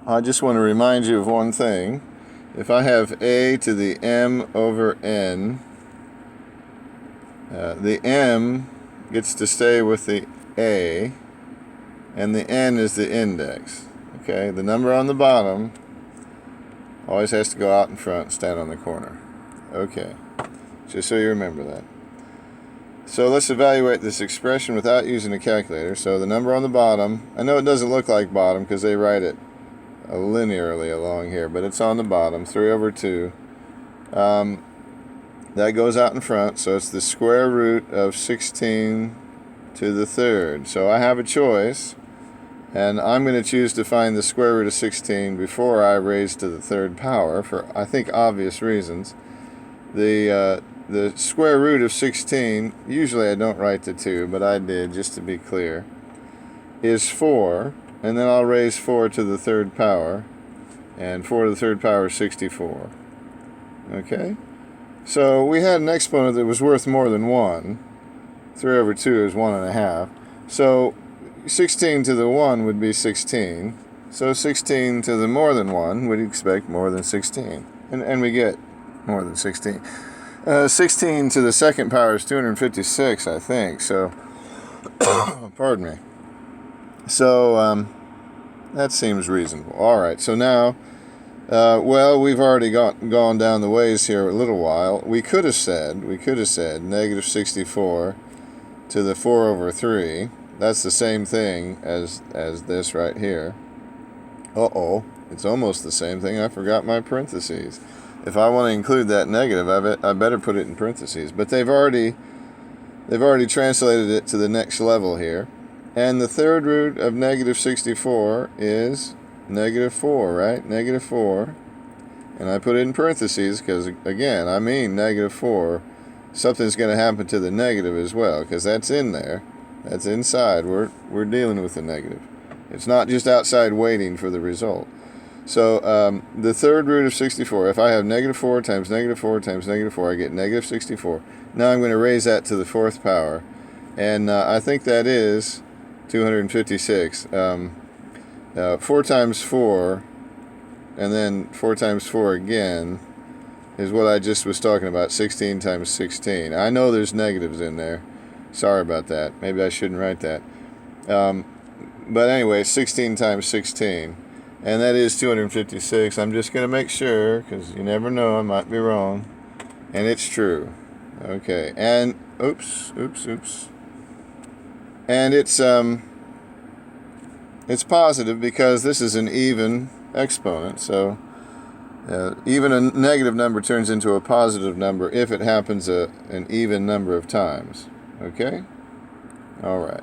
I just want to remind you of one thing. If I have a to the m over n, the m gets to stay with the a, and the n is the index. Okay, the number on the bottom always has to go out in front and stand on the corner. Okay, just so you remember that. So let's evaluate this expression without using a calculator. So the number on the bottom, I know it doesn't look like bottom because they write it linearly along here, but it's on the bottom, 3 over 2. That goes out in front, so it's the square root of 16 to the third. So I have a choice, and I'm going to choose to find the square root of 16 before I raise to the third power, for I think obvious reasons. The square root of 16, usually I don't write the 2, but I did just to be clear, is 4, and then I'll raise 4 to the third power, and 4 to the third power is 64. Okay? So we had an exponent that was worth more than 1. 3 over 2 is 1.5. So 16 to the 1 would be 16. So 16 to the more than 1 would expect more than 16. And we get more than 16. 16 to the second power is 256, I think. So, pardon me. So, that seems reasonable. All right, so now, well, we've already gone down the ways here a little while. We could have said negative 64 to the 4 over 3. That's the same thing as this right here. Uh-oh, it's almost the same thing. I forgot my parentheses. If I want to include that negative, I better put it in parentheses. But they've already translated it to the next level here. And the third root of negative 64 is negative 4, right? Negative 4. And I put it in parentheses because, again, I mean negative 4. Something's going to happen to the negative as well, because that's in there. That's inside. We're dealing with the negative. It's not just outside waiting for the result. So the third root of 64, if I have negative 4 times negative 4 times negative 4, I get negative 64. Now I'm going to raise that to the fourth power. And I think that is 256. 4 times 4, and then 4 times 4 again, is what I just was talking about, 16 times 16. I know there's negatives in there. Sorry about that. Maybe I shouldn't write that. But anyway, 16 times 16. And that is 256. I'm just going to make sure, because you never know, I might be wrong. And it's true. Okay. And, oops. And it's positive because this is an even exponent. So even a negative number turns into a positive number if it happens an even number of times. Okay? All right.